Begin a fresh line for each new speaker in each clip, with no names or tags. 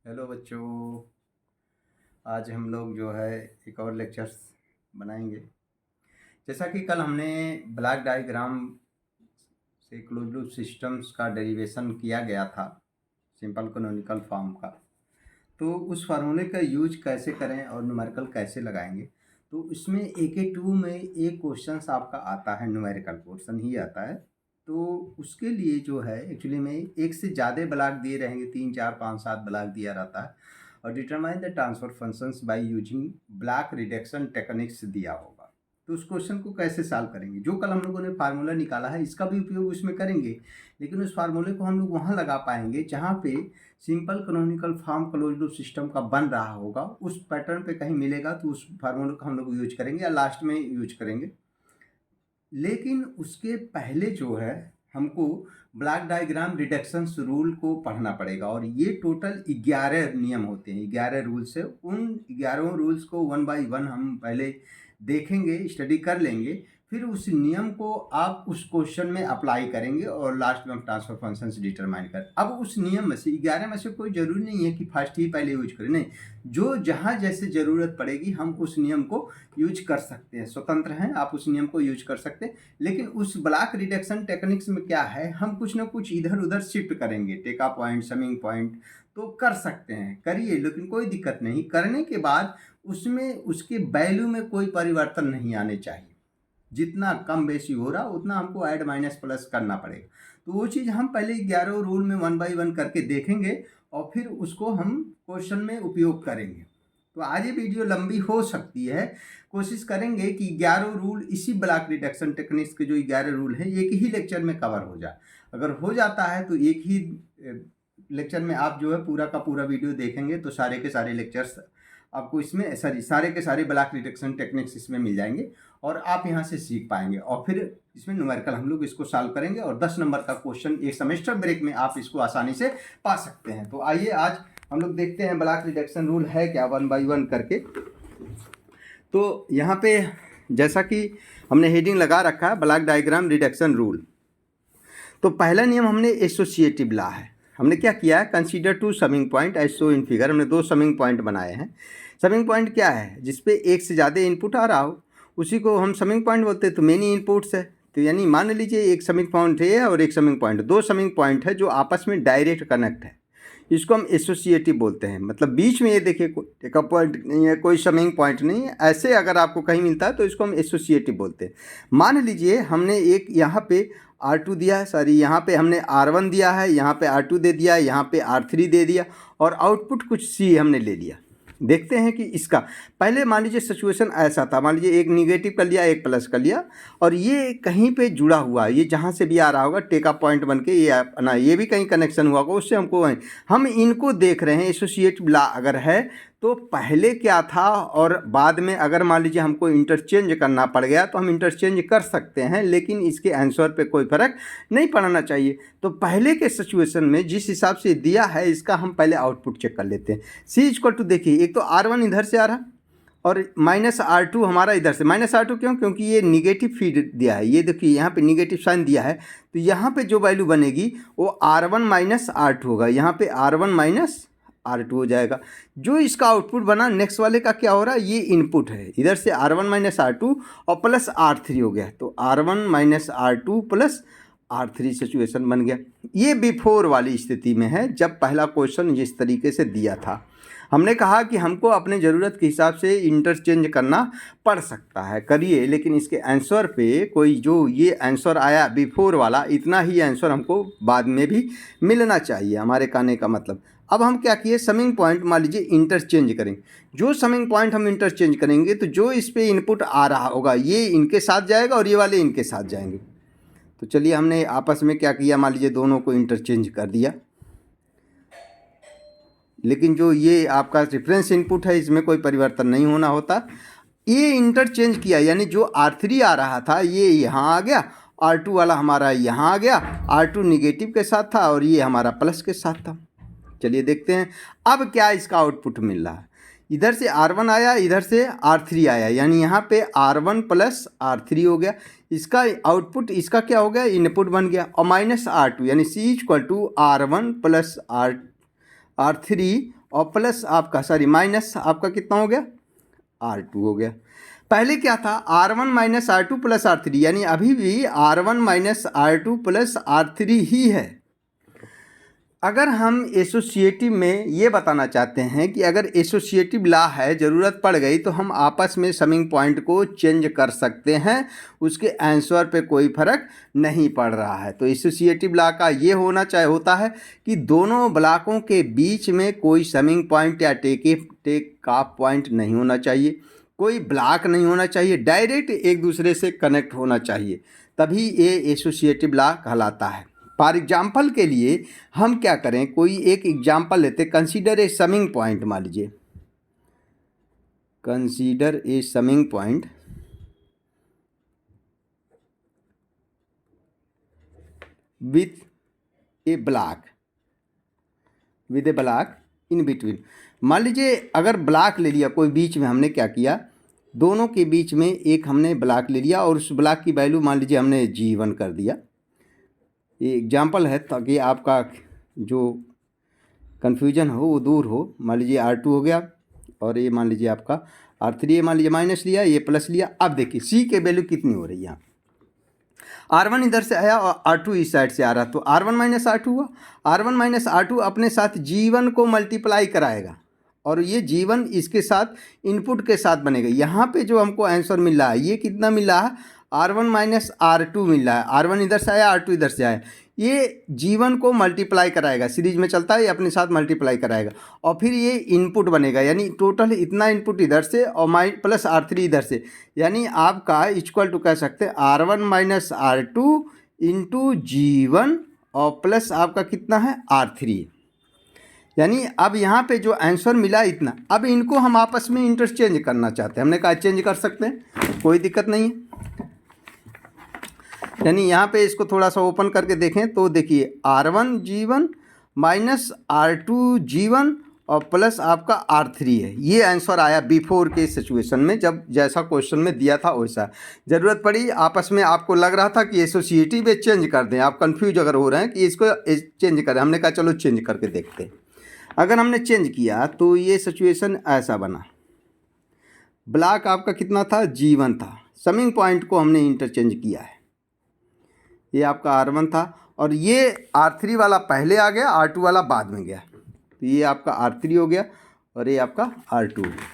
Hello बच्चों। आज हम लोग जो है एक और लेक्चर्स बनाएंगे। जैसा कि कल हमने ब्लॉक डायग्राम से क्लोज लूप सिस्टम्स का डेरिवेशन किया गया था, सिंपल कैनोनिकल फॉर्म का। तो उस फार्मूले का यूज कैसे करें और न्यूमेरिकल कैसे लगाएंगे, तो इसमें AK2 में एक क्वेश्चन आपका आता है, न्यूमेरिकल पोर्शन ही आता है। तो उसके लिए जो है एक्चुअली में एक से ज़्यादा ब्लॉक दिए रहेंगे, 3 4 5 7 ब्लॉक दिया रहता है, और determine the transfer functions by using block reduction techniques दिया होगा। तो उस क्वेश्चन को कैसे सॉल्व करेंगे, जो कल हम लोगों ने फार्मूला निकाला है इसका भी उपयोग उसमें करेंगे, लेकिन उस फार्मूले को हम लोग वहाँ लगा पाएंगे जहाँ पे simple canonical form close loop system का बन रहा होगा, उस पैटर्न पे कहीं मिलेगा तो उस फार्मूले का हम लोग यूज करेंगे या लास्ट में यूज करेंगे। लेकिन उसके पहले जो है हमको ब्लॉक डायग्राम रिडक्शंस रूल को पढ़ना पड़ेगा, और ये टोटल 11 नियम होते हैं, 11 रूल्स है। उन 11 रूल्स को वन बाय वन हम पहले देखेंगे, स्टडी कर लेंगे, फिर उस नियम को आप उस क्वेश्चन में अप्लाई करेंगे और लास्ट में हम ट्रांसफर फंक्शंस डिटरमाइन कर। अब उस नियम में से 11 में से कोई ज़रूरी नहीं है कि फर्स्ट ही पहले यूज करें, नहीं, जो जहाँ जैसे ज़रूरत पड़ेगी हम उस नियम को यूज कर सकते हैं, स्वतंत्र हैं, आप उस नियम को यूज कर सकते हैं। लेकिन उस ब्लॉक रिडक्शन टेक्निक्स में क्या है, हम कुछ ना कुछ इधर उधर शिफ्ट करेंगे, टेका पॉइंट, समिंग पॉइंट, तो कर सकते हैं, करिए, लेकिन कोई दिक्कत नहीं। करने के बाद उसमें उसके वैल्यू में कोई परिवर्तन नहीं आने चाहिए, जितना कम बेसी हो रहा उतना हमको ऐड माइनस प्लस करना पड़ेगा। तो वो चीज़ हम पहले 11 रूल में वन बाय वन करके देखेंगे और फिर उसको हम क्वेश्चन में उपयोग करेंगे। तो आज ये वीडियो लंबी हो सकती है, कोशिश करेंगे कि 11 रूल, इसी ब्लॉक रिडक्शन टेक्निक्स के जो 11 रूल हैं, एक ही लेक्चर में कवर हो जाए। अगर हो जाता है तो एक ही लेक्चर में आप जो है पूरा का पूरा वीडियो देखेंगे तो सारे के सारे लेक्चर्स आपको इसमें, सारे के सारे ब्लॉक रिडक्शन टेक्निक्स इसमें मिल जाएंगे और आप यहाँ से सीख पाएंगे। और फिर इसमें न्यूमेरिकल हम लोग इसको सॉल्व करेंगे और 10 नंबर का क्वेश्चन एक सेमेस्टर ब्रेक में आप इसको आसानी से पा सकते हैं। तो आइए आज हम लोग देखते हैं ब्लॉक रिडक्शन रूल है क्या, वन बाय वन करके। तो यहाँ पे जैसा कि हमने हेडिंग लगा रखा है ब्लॉक डायग्राम रिडक्शन रूल, तो पहला नियम हमने एसोसिएटिव ला है। हमने क्या किया है, consider 2 summing point as show in figure. हमने 2 समिंग पॉइंट बनाए हैं। समिंग पॉइंट क्या है, जिसपे एक से ज़्यादा इनपुट आ रहा हो, उसी को हम समिंग पॉइंट बोलते हैं। तो मेनी इनपुट्स है, तो यानी मान लीजिए एक समिंग पॉइंट है और एक समिंग पॉइंट, 2 समिंग पॉइंट है जो आपस में डायरेक्ट कनेक्ट है, इसको हम एसोसिएटिव बोलते हैं। मतलब बीच में ये देखिए कोई टेकअप पॉइंट नहीं है, कोई समिंग पॉइंट नहीं है, ऐसे अगर आपको कहीं मिलता है तो इसको हम एसोसिएटिव बोलते हैं। मान लीजिए हमने एक यहाँ पे R2 दिया है, सॉरी यहाँ पे हमने R1 दिया है, यहाँ पे R2 दे दिया, यहाँ पे R3 दे दिया और आउटपुट कुछ C हमने ले लिया। देखते हैं कि इसका, पहले मान लीजिए सिचुएशन ऐसा था, मान लीजिए एक निगेटिव कर लिया, एक प्लस कर लिया, और ये कहीं पे जुड़ा हुआ है, ये जहाँ से भी आ रहा होगा टेका पॉइंट बन के ये ना, ये भी कहीं कनेक्शन हुआ होगा, उससे हमको हम इनको देख रहे हैं। एसोसिएटिव ला अगर है तो पहले क्या था और बाद में अगर मान लीजिए हमको इंटरचेंज करना पड़ गया तो हम इंटरचेंज कर सकते हैं, लेकिन इसके आंसर पे कोई फ़र्क नहीं पड़ना चाहिए। तो पहले के सिचुएशन में जिस हिसाब से दिया है इसका हम पहले आउटपुट चेक कर लेते हैं। C इक्वल टू, देखिए एक तो R1 इधर से आ रहा और -R2 हमारा इधर से। -R2 क्यों, क्योंकि ये निगेटिव फीड दिया है, ये देखिए यहाँ पे निगेटिव साइन दिया है, तो यहाँ पे जो वैल्यू बनेगी वो R1 -R2 होगा, यहाँ पे R1 -R2 हो जाएगा। जो इसका आउटपुट बना नेक्स्ट वाले का क्या हो रहा है, ये इनपुट है, इधर से R1 -R2 और प्लस R3 हो गया, तो R1 -R2 plus R3 situation बन गया। ये बिफोर वाली स्थिति में है, जब पहला क्वेश्चन जिस तरीके से दिया था। हमने कहा कि हमको अपने ज़रूरत के हिसाब से इंटरचेंज करना पड़ सकता है, करिए, लेकिन इसके आंसर पे कोई जो ये आंसर आया बिफोर वाला, इतना ही आंसर हमको बाद में भी मिलना चाहिए, हमारे कहने का मतलब। अब हम क्या किए, समिंग पॉइंट मान लीजिए इंटरचेंज करेंगे। जो समिंग पॉइंट हम इंटरचेंज करेंगे तो जो इस पे इनपुट आ रहा होगा ये इनके साथ जाएगा और ये वाले इनके साथ जाएंगे। तो चलिए हमने आपस में क्या किया, मान लीजिए दोनों को इंटरचेंज कर दिया, लेकिन जो ये आपका रेफरेंस इनपुट है इसमें कोई परिवर्तन नहीं होना होता। ये इंटरचेंज किया, यानी जो R3 आ रहा था ये यहाँ आ गया, R2 वाला हमारा यहाँ आ गया, R2 निगेटिव के साथ था और ये हमारा प्लस के साथ था। चलिए देखते हैं अब क्या इसका आउटपुट मिल रहा है। इधर से R1 आया, इधर से R3 आया, यानी यहाँ पे R1 प्लस R3 हो गया। इसका आउटपुट, इसका क्या हो गया, इनपुट बन गया, और -R2 यानी C equal to R1 plus R3 और प्लस आपका माइनस आपका कितना हो गया R2 हो गया। पहले क्या था R1 minus R2 plus R3, यानी अभी भी R1 minus R2 plus R3 ही है। अगर हम एसोसिएटिव में ये बताना चाहते हैं कि अगर एसोसिएटिव लॉ है, ज़रूरत पड़ गई तो हम आपस में समिंग पॉइंट को चेंज कर सकते हैं, उसके आंसर पे कोई फर्क नहीं पड़ रहा है। तो एसोसिएटिव लॉ का ये होता है कि दोनों ब्लॉकों के बीच में कोई समिंग पॉइंट या टेक ऑफ पॉइंट नहीं होना चाहिए, कोई ब्लॉक नहीं होना चाहिए, डायरेक्ट एक दूसरे से कनेक्ट होना चाहिए, तभी ये एसोसिएटिव लॉ कहलाता है। फॉर एग्जाम्पल के लिए हम क्या करें, कोई एक एग्जाम्पल लेते, कंसीडर ए समिंग पॉइंट, मान लीजिए consider a summing point with A block in between. मान लीजिए अगर ब्लॉक ले लिया कोई, बीच में हमने क्या किया, दोनों के बीच में एक हमने ब्लॉक ले लिया और उस ब्लॉक की वैल्यू मान लीजिए हमने G1 कर दिया। ये एग्जाम्पल है ताकि आपका जो कन्फ्यूजन हो वो दूर हो। मान लीजिए R2 हो गया और ये मान लीजिए आपका R3, ये मान लीजिए माइनस लिया, ये प्लस लिया। अब देखिए C के वैल्यू कितनी हो रही है, यहाँ R1 इधर से आया और R2 इस साइड से आ रहा, तो R1 माइनस R2 हुआ। R1 माइनस R2 अपने साथ G1 को मल्टीप्लाई कराएगा और ये G1 इसके साथ इनपुट के साथ बनेगा। यहाँ पे जो हमको आंसर मिल रहा है ये कितना मिल रहा है, R1 माइनस R2 मिल रहा है। R1 इधर से आया, R2 इधर से आया, ये G1 को मल्टीप्लाई कराएगा, सीरीज में चलता है, ये अपने साथ मल्टीप्लाई कराएगा और फिर ये इनपुट बनेगा, यानी टोटल इतना इनपुट इधर से और प्लस R3 इधर से, यानी आपका इक्वल टू कह सकते हैं R1 minus R2 into G1 और प्लस आपका कितना है R3। यानी अब यहाँ पे जो आंसर मिला इतना, अब इनको हम आपस में इंटरचेंज करना चाहते हैं। हमने कहा चेंज कर सकते हैं, कोई दिक्कत नहीं है। यानी यहाँ पे इसको थोड़ा सा ओपन करके देखें तो देखिए R1 G1 minus R2 G1 और प्लस आपका R3 है। ये आंसर आया बिफोर के सिचुएशन में, जब जैसा क्वेश्चन में दिया था वैसा। ज़रूरत पड़ी आपस में, आपको लग रहा था कि एसोसिएटिव चेंज कर दें, आप कंफ्यूज अगर हो रहे हैं कि इसको चेंज करें, हमने कहा चलो चेंज करके देखते हैं। अगर हमने चेंज किया तो ये सिचुएशन ऐसा बना, ब्लॉक आपका कितना था G1 था, समिंग पॉइंट को हमने इंटरचेंज किया है, ये आपका R1 था और ये R3 वाला पहले आ गया, R2 वाला बाद में गया, तो ये आपका R3 हो गया और ये आपका R2 हो गया।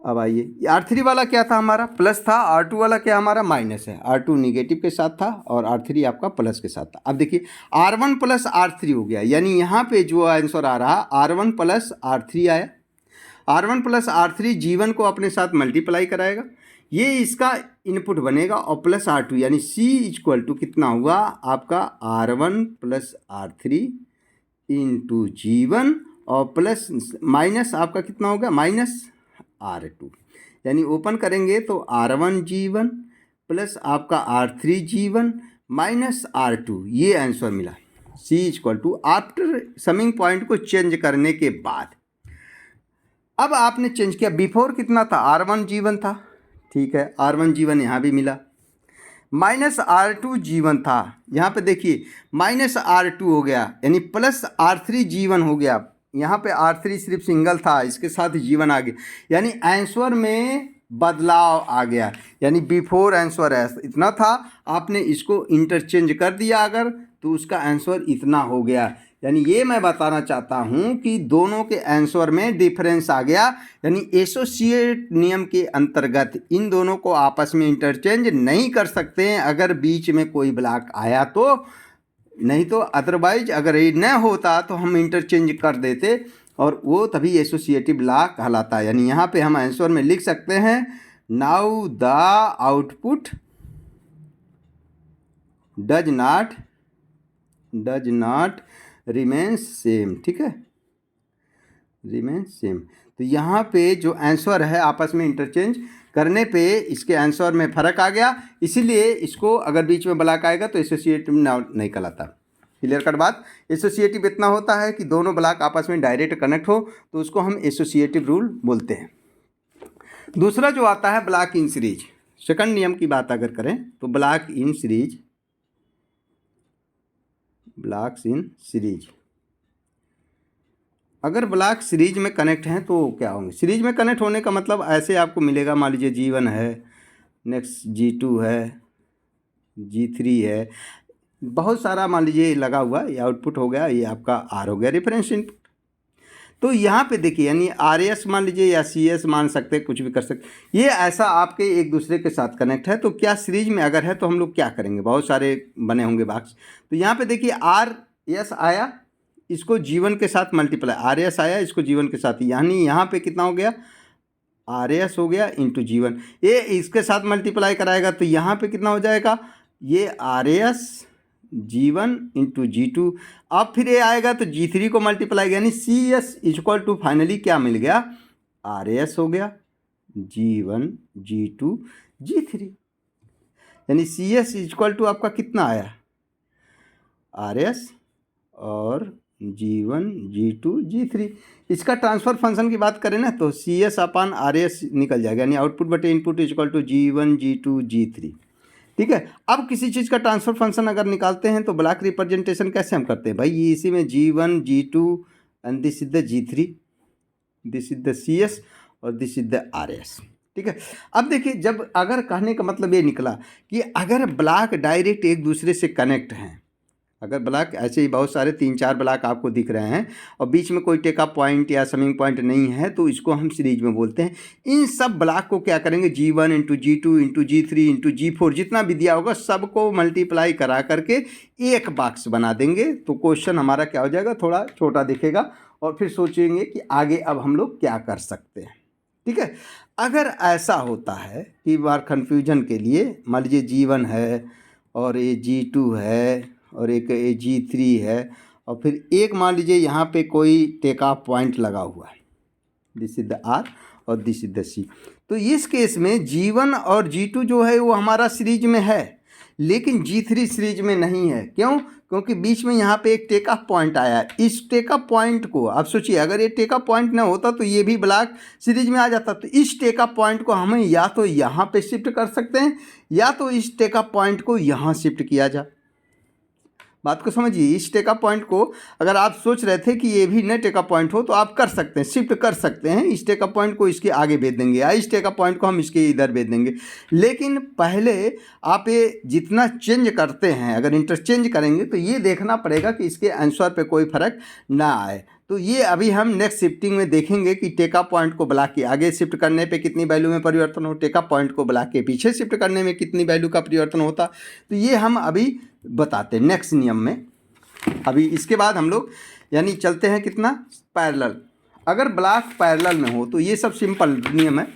अब आइए, R3 वाला क्या था हमारा, प्लस था, R2 वाला क्या हमारा माइनस है, R2 निगेटिव के साथ था और R3 आपका प्लस के साथ था। अब देखिए R1 प्लस R3 हो गया, यानी यहाँ पे जो आंसर आ रहा R1 प्लस R3 आया। R1 प्लस R3 G1 को अपने साथ मल्टीप्लाई कराएगा, ये इसका इनपुट बनेगा और प्लस R2, यानी C इक्वल टू कितना हुआ आपका R1 plus R3 into G1 और प्लस माइनस आपका कितना होगा माइनस R2, यानी ओपन करेंगे तो R1 G1 प्लस आपका R3 G1 माइनस R2, ये आंसर मिला। C equal to after summing point को चेंज करने के बाद, अब आपने चेंज किया, बिफोर कितना था R1 G1 था, ठीक है, R1 G1 यहाँ भी मिला, माइनस R2 G1 था, यहाँ पे देखिए माइनस R2 हो गया, यानी प्लस R3 G1 हो गया। यहाँ पे R3 सिर्फ सिंगल था, इसके साथ G1 आ गया, यानी आंसर में बदलाव आ गया, यानी बिफोर आंसर इतना था, आपने इसको इंटरचेंज कर दिया अगर, तो उसका आंसर इतना हो गया। यानी ये मैं बताना चाहता हूँ कि दोनों के आंसर में डिफरेंस आ गया, यानी एसोसिएट नियम के अंतर्गत इन दोनों को आपस में इंटरचेंज नहीं कर सकते हैं अगर बीच में कोई ब्लॉक आया तो, नहीं तो अदरवाइज अगर ये न होता तो हम इंटरचेंज कर देते और वो तभी एसोसिएटिव लॉ कहलाता है। यानी यहाँ पे हम आंसर में लिख सकते हैं now the output does not remains same, ठीक है, रिमेन्स सेम। तो यहाँ पे जो आंसर है आपस में इंटरचेंज करने पे इसके आंसर में फ़र्क आ गया, इसीलिए इसको अगर बीच में ब्लॉक आएगा तो एसोसिएटिव नहीं कहलाता। क्लियर कट बात। एसोसिएटिव इतना होता है कि दोनों ब्लॉक आपस में डायरेक्ट कनेक्ट हो तो उसको हम एसोसिएटिव रूल बोलते हैं। दूसरा जो आता है ब्लॉक इन सीरीज, सेकंड नियम की बात अगर करें तो ब्लॉक्स इन सीरीज अगर ब्लॉक सीरीज में कनेक्ट हैं तो क्या होंगे? सीरीज में कनेक्ट होने का मतलब ऐसे आपको मिलेगा, मान लीजिए G1 है, नेक्स्ट G2 है, G3 है, बहुत सारा मान लीजिए लगा हुआ, ये आउटपुट हो गया, ये आपका R हो गया रेफरेंस इनपुट। तो यहाँ पे देखिए यानी RS मान लीजिए या CS मान सकते हैं, कुछ भी कर सकते। ये ऐसा आपके एक दूसरे के साथ कनेक्ट है। तो क्या सीरीज में अगर है तो हम लोग क्या करेंगे, बहुत सारे बने होंगे बॉक्स। तो यहाँ पे देखिए RS आया, इसको G1 के साथ मल्टीप्लाई, RS आया इसको G1 के साथ, यानी यहाँ पे कितना हो गया, RS हो गया इंटू G1। ये इसके साथ मल्टीप्लाई कराएगा तो यहाँ पे कितना हो जाएगा, ये RS G1 इंटू G2। अब फिर ये आएगा तो G3 को मल्टीप्लाई, यानी CS इक्वल टू फाइनली क्या मिल गया, RS हो गया G1 G2 G3, यानी CS इक्वल टू आपका कितना आया, RS और G1 G2 G3। इसका ट्रांसफ़र फंक्शन की बात करें ना तो CS अपान RS निकल जाएगा, यानी आउटपुट बटे input equal to G1 G2 G3। ठीक है। अब किसी चीज़ का ट्रांसफ़र फंक्शन अगर निकालते हैं तो ब्लॉक रिप्रेजेंटेशन कैसे हम करते हैं भाई, ये इसी में G1 G2 and this is the G3, this is the CS और दिस इज द RS। ठीक है। अब देखिए, जब अगर कहने का मतलब ये निकला कि अगर ब्लॉक डायरेक्ट एक दूसरे से कनेक्ट हैं, अगर ब्लॉक ऐसे ही बहुत सारे 3-4 ब्लॉक आपको दिख रहे हैं और बीच में कोई टेकअप पॉइंट या समिंग पॉइंट नहीं है, तो इसको हम सीरीज में बोलते हैं। इन सब ब्लॉक को क्या करेंगे, G1 into G2 into G3 into G4 जितना भी दिया होगा सबको मल्टीप्लाई करा करके एक बॉक्स बना देंगे। तो क्वेश्चन हमारा क्या हो जाएगा, थोड़ा छोटा दिखेगा और फिर सोचेंगे कि आगे अब हम लोग क्या कर सकते हैं। ठीक है। अगर ऐसा होता है कि बार कन्फ्यूजन के लिए मान लीजिए G1 है और ये G2 है और एक G3 है और फिर एक मान लीजिए यहाँ पे कोई टेक ऑफ पॉइंट लगा हुआ है, दिस इज द R और दिस इज द C। तो इस केस में G1 और G2 जो है वो हमारा सीरीज में है, लेकिन G3 सीरीज में नहीं है। क्यों? क्योंकि बीच में यहाँ पे एक टेक ऑफ पॉइंट आया है। इस टेक ऑफ पॉइंट को आप सोचिए, अगर ये टेक ऑफ पॉइंट ना होता तो ये भी ब्लॉक सीरीज में आ जाता। तो इस टेक ऑफ पॉइंट को हमें या तो यहाँ पे शिफ्ट कर सकते हैं या तो इस टेक ऑफ पॉइंट को यहाँ शिफ्ट किया जाए। बात को समझिए, इस टेकअप पॉइंट को अगर आप सोच रहे थे कि ये भी न टेकअप पॉइंट हो तो आप कर सकते हैं, शिफ्ट कर सकते हैं। इस टेकअप पॉइंट को इसके आगे भेज देंगे या इस टेकअप पॉइंट को हम इसके इधर भेज देंगे। लेकिन पहले आप ये जितना चेंज करते हैं, अगर इंटरचेंज करेंगे तो ये देखना पड़ेगा कि इसके आंसर पे कोई फर्क ना आए। तो ये अभी हम नेक्स्ट शिफ्टिंग में देखेंगे कि टेकअप पॉइंट को ब्लॉक के आगे शिफ्ट करने पे कितनी वैल्यू में परिवर्तन हो, टेकअप पॉइंट को ब्लॉक के पीछे शिफ्ट करने में कितनी वैल्यू का परिवर्तन होता। तो ये हम अभी बताते हैं नेक्स्ट नियम में। अभी इसके बाद हम लोग यानी चलते हैं कितना, पैरेलल। अगर ब्लॉक पैरेलल में हो तो ये सब सिंपल नियम है।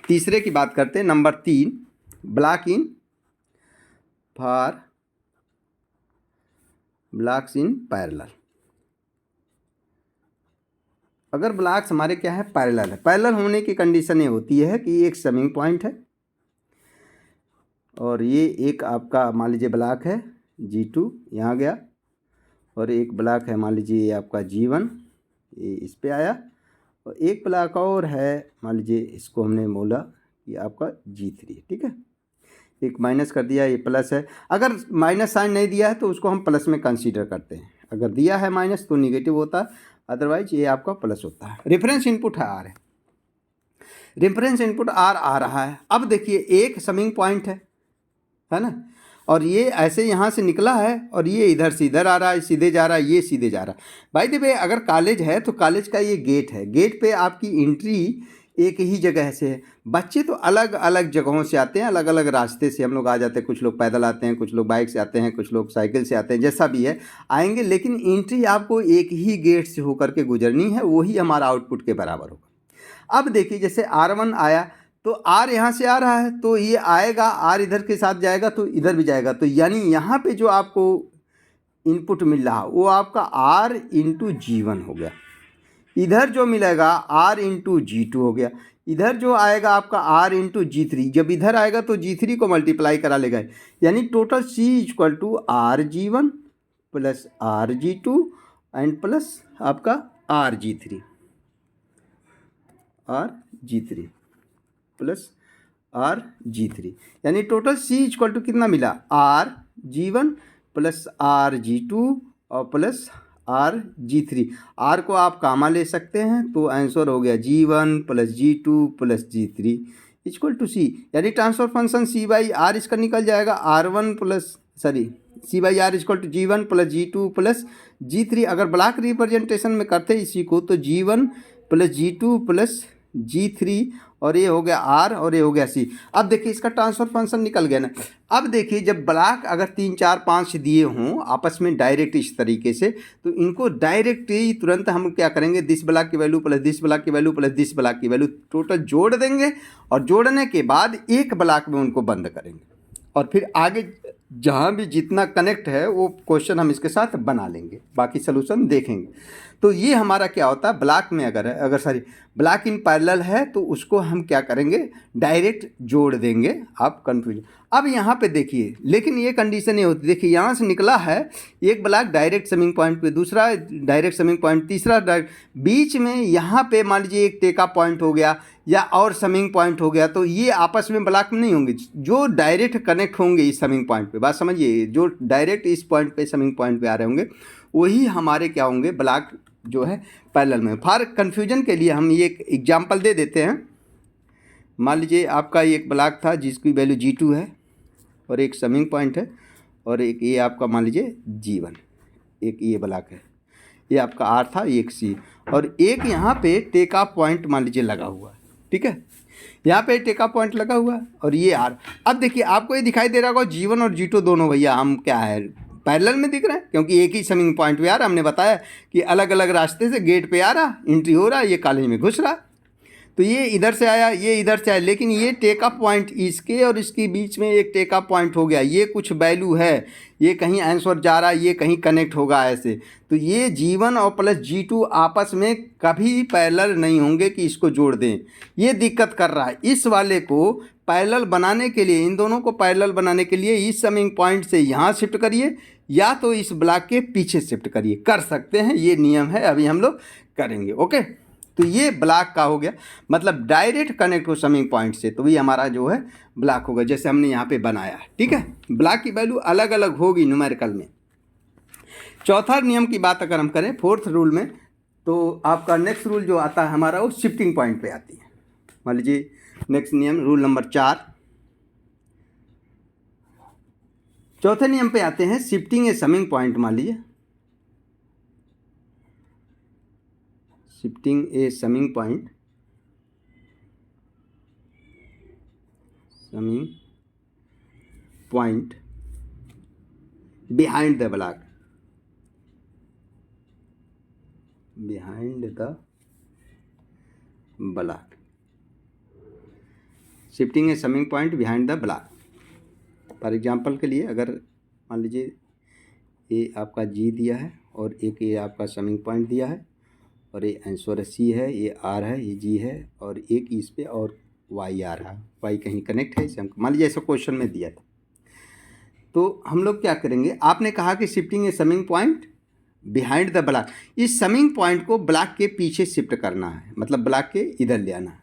तीसरे की बात करते हैं, number 3, block in for blocks in parallel. अगर ब्लॉक्स हमारे क्या है, पैरेलल है। पैरेलल होने की कंडीशन ये होती है कि एक समिंग पॉइंट है और ये एक आपका मान लीजिए ब्लॉक है G2 यहाँ गया और एक ब्लॉक है मान लीजिए ये आपका G1, ये इस पे आया और एक ब्लॉक और है मान लीजिए इसको हमने बोला कि आपका G3। ठीक है। एक माइनस कर दिया, ये प्लस है। अगर माइनस साइन नहीं दिया है तो उसको हम प्लस में कंसीडर करते हैं, अगर दिया है माइनस तो निगेटिव होता है, अदरवाइज ये आपका प्लस होता है। रेफरेंस इनपुट है R है, रेफरेंस इनपुट R आ रहा है। अब देखिए एक समिंग पॉइंट है ना, और ये ऐसे यहाँ से निकला है और ये इधर से इधर आ रहा है, सीधे जा रहा है, ये सीधे जा रहा है। भाई देखिए, अगर कॉलेज है तो कॉलेज का ये गेट है, गेट पे आपकी एंट्री एक ही जगह से है। बच्चे तो अलग अलग जगहों से आते हैं, अलग अलग रास्ते से हम लोग आ जाते हैं। कुछ लोग पैदल आते हैं, कुछ लोग बाइक से आते हैं, कुछ लोग साइकिल से आते हैं, जैसा भी है आएंगे, लेकिन एंट्री आपको एक ही गेट से होकर के गुजरनी है, वही हमारा आउटपुट के बराबर होगा। अब देखिए, जैसे R1 आया तो R यहाँ से आ रहा है तो ये आएगा, R इधर के साथ जाएगा तो इधर भी जाएगा। तो यानी यहाँ पे जो आपको इनपुट मिल रहा वो आपका R इंटू G1 हो गया, इधर जो मिलेगा R इंटू G2 हो गया, इधर जो आएगा आपका R इंटू G3, जब इधर आएगा तो G3 को मल्टीप्लाई करा लेगा, यानी total C equal to RG1 plus RG2 and plus आपका RG3 प्लस RG3, यानी टोटल C इक्वल टू कितना मिला, RG1 प्लस RG2 और प्लस G3। R को आप कामा ले सकते हैं तो आंसर हो गया G1 + G2 + G3 = C। यानी ट्रांसफर फंक्शन C/R इसका निकल जाएगा C/R = G1 + G2 + G3। अगर ब्लॉक रिप्रेजेंटेशन में करते इसी को तो G1 + G2 + G3 और ये हो गया R और ये हो गया C। अब देखिए इसका ट्रांसफर फंक्शन निकल गया ना। अब देखिए जब ब्लॉक अगर 3 4 5 दिए हों आपस में डायरेक्ट इस तरीके से, तो इनको डायरेक्ट ही तुरंत हम क्या करेंगे, दिस ब्लॉक की वैल्यू + दिस ब्लॉक की वैल्यू + दिस ब्लॉक की वैल्यू टोटल जोड़ देंगे और जोड़ने के बाद एक ब्लॉक में उनको बंद करेंगे और फिर आगे जहाँ भी जितना कनेक्ट है वो क्वेश्चन हम इसके साथ बना लेंगे, बाकी सोल्यूशन देखेंगे। तो ये हमारा क्या होता है, ब्लॉक में अगर ब्लॉक इन पैरेलल है तो उसको हम क्या करेंगे, डायरेक्ट जोड़ देंगे। आप कन्फ्यूजन अब यहाँ पे देखिए, लेकिन ये कंडीशन ये होती है, देखिए यहाँ से निकला है एक ब्लॉक डायरेक्ट समिंग पॉइंट पे, दूसरा डायरेक्ट समिंग पॉइंट, तीसरा डायरेक्ट, बीच में यहाँ पे मान लीजिए एक टेका पॉइंट हो गया या और समिंग पॉइंट हो गया, तो ये आपस में ब्लॉक नहीं होंगे। जो डायरेक्ट कनेक्ट होंगे इस समिंग पॉइंट पे, बात समझिए, जो डायरेक्ट इस पॉइंट पे समिंग पॉइंट पे आ रहे होंगे वही हमारे क्या होंगे, ब्लॉक जो है पैरेलल में। फॉर कन्फ्यूजन के लिए हम ये एक एग्जाम्पल दे देते हैं। मान लीजिए आपका एक ब्लॉक था जिसकी वैल्यू G2 है और एक समिंग पॉइंट है और एक ये आपका मान लीजिए G1, एक ये ब्लॉक है, ये आपका R था, एक C और एक यहाँ पे टेका पॉइंट मान लीजिए लगा हुआ है, ठीक है, यहाँ पे टेका पॉइंट लगा हुआ है और ये R। अब देखिए आपको ये दिखाई दे रहा होगा G1 और G2 दोनों भैया हम क्या है पैरेलल में दिख रहे हैं, क्योंकि एक ही समिंग पॉइंट पे आ रहा। हमने बताया कि अलग अलग रास्ते से गेट पे आ रहा, एंट्री हो रहा, ये कॉलेज में घुस रहा, तो ये इधर से आया, ये इधर से आया, लेकिन ये टेका पॉइंट इसके और इसके बीच में एक टेका पॉइंट हो गया, ये कुछ वैल्यू है, ये कहीं आंसर जा रहा है, ये कहीं कनेक्ट होगा ऐसे। तो ये G1 और + G2 आपस में कभी पैरेलल नहीं होंगे कि इसको जोड़ दें, ये दिक्कत कर रहा है। इस वाले को पैरेलल बनाने के लिए, इन दोनों को पैरेलल बनाने के लिए इस समिंग पॉइंट से यहाँ शिफ्ट करिए या तो इस ब्लॉक के पीछे शिफ्ट करिए, कर सकते हैं, ये नियम है, अभी हम लोग करेंगे। ओके, तो ये ब्लॉक का हो गया, मतलब डायरेक्ट कनेक्ट हो समिंग पॉइंट से, तो ये हमारा जो है ब्लॉक होगा, जैसे हमने यहाँ पे बनाया है, ठीक है। ब्लॉक की वैल्यू अलग अलग होगी न्यूमेरिकल में। चौथा नियम की बात अगर हम करें फोर्थ रूल में, तो आपका नेक्स्ट रूल जो आता है हमारा वो शिफ्टिंग पॉइंट पे आती है। मान लीजिए नेक्स्ट नियम रूल नंबर 4, चौथे नियम पे आते हैं, शिफ्टिंग ए समिंग पॉइंट। मान लीजिए shifting a summing point, behind the block, shifting a summing point behind the block. For example के लिए अगर मान लीजिए ये आपका G दिया है और एक ये आपका समिंग पॉइंट दिया है और ये आंसर C है, ये R है, ये G है और एक इस पे और Y आ रहा है, Y कहीं कनेक्ट है, इसे हम मान लीजिए ऐसा क्वेश्चन में दिया था। तो हम लोग क्या करेंगे, आपने कहा कि shifting a summing point behind the block, इस समिंग पॉइंट को ब्लॉक के पीछे शिफ्ट करना है, मतलब ब्लॉक के इधर ले आना है।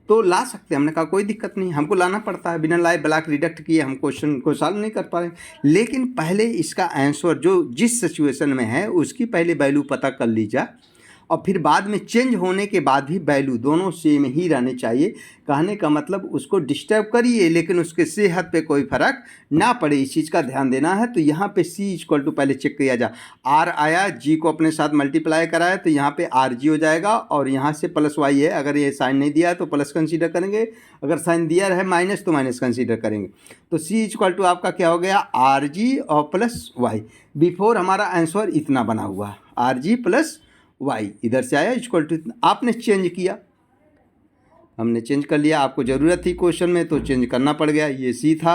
तो ला सकते हैं, हमने कहा कोई दिक्कत नहीं, हमको लाना पड़ता है, बिना लाए ब्लॉक रिडक्ट किए हम क्वेश्चन को सॉल्व नहीं कर पा रहे, लेकिन पहले इसका आंसर जो जिस सिचुएशन में है उसकी पहले वैल्यू पता कर लीजिए और फिर बाद में चेंज होने के बाद भी वैल्यू दोनों सेम ही रहने चाहिए। कहने का मतलब उसको डिस्टर्ब करिए लेकिन उसके सेहत पे कोई फ़र्क ना पड़े, इस चीज़ का ध्यान देना है। तो यहाँ पे C = पहले चेक किया जा, R आया, G को अपने साथ मल्टीप्लाई कराया तो यहाँ पे RG हो जाएगा और यहाँ से +Y है, अगर ये साइन नहीं दिया तो प्लस कंसीडर करेंगे, अगर साइन दिया है माइनस तो माइनस कंसीडर करेंगे। तो C = आपका क्या हो गया, RG और +Y। बिफोर हमारा आंसर इतना बना हुआ, RG + Y इधर से आया = आपने चेंज किया, हमने चेंज कर लिया, आपको ज़रूरत थी क्वेश्चन में तो चेंज करना पड़ गया। ये C था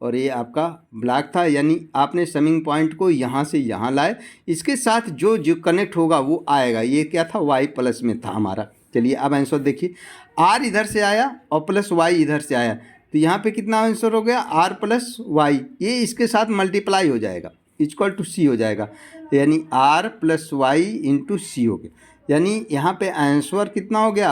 और ये आपका ब्लॉक था, यानी आपने समिंग पॉइंट को यहाँ से यहाँ लाए, इसके साथ जो जो कनेक्ट होगा वो आएगा। ये क्या था, Y प्लस में था हमारा। चलिए अब आंसर देखिए, R इधर से आया और +Y इधर से आया, तो यहाँ पे कितना आंसर हो गया, R + Y, ये इसके साथ मल्टीप्लाई हो जाएगा, =C हो जाएगा, यानी R + Y × C हो गया। यानी यहाँ पे आंसर कितना हो गया,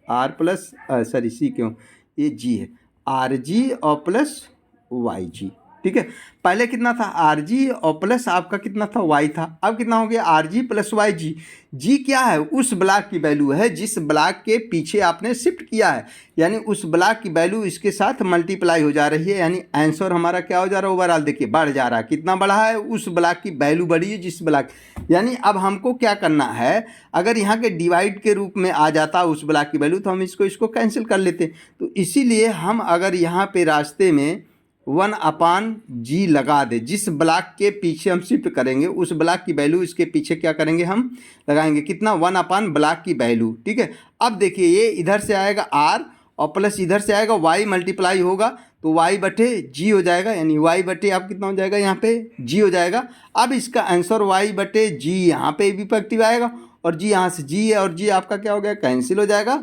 C क्यों, ये G है, RG और +YG, ठीक है। पहले कितना था आर जी और प्लस आपका कितना था वाई था, अब कितना हो गया आर जी प्लस वाई जी। जी क्या है, उस ब्लॉक की वैल्यू है जिस ब्लॉक के पीछे आपने शिफ्ट किया है, यानी उस ब्लॉक की वैल्यू इसके साथ मल्टीप्लाई हो जा रही है, यानी आंसर हमारा क्या हो जा रहा है ओवरऑल, देखिए बढ़ जा रहा है। कितना बढ़ा है, उस ब्लॉक की वैल्यू बढ़ी है जिस ब्लॉक, यानी अब हमको क्या करना है, अगर यहाँ के डिवाइड के रूप में आ जाता उस ब्लॉक की वैल्यू तो हम इसको कैंसिल कर लेते। तो इसीलिए हम अगर यहाँ पे रास्ते में 1/g लगा दे, जिस ब्लॉक के पीछे हम शिफ्ट करेंगे उस ब्लॉक की वैल्यू इसके पीछे क्या करेंगे हम लगाएंगे, कितना 1/ ब्लॉक की वैल्यू। ठीक है, अब देखिए ये इधर से आएगा r और प्लस इधर से आएगा y, मल्टीप्लाई होगा तो y/g हो जाएगा, यानी y/ आप कितना हो जाएगा यहाँ पे g हो जाएगा। अब इसका आंसर y/g यहाँ पे भी इफेक्टिव आएगा और g यहाँ से g है और g आपका क्या हो गया कैंसिल हो जाएगा,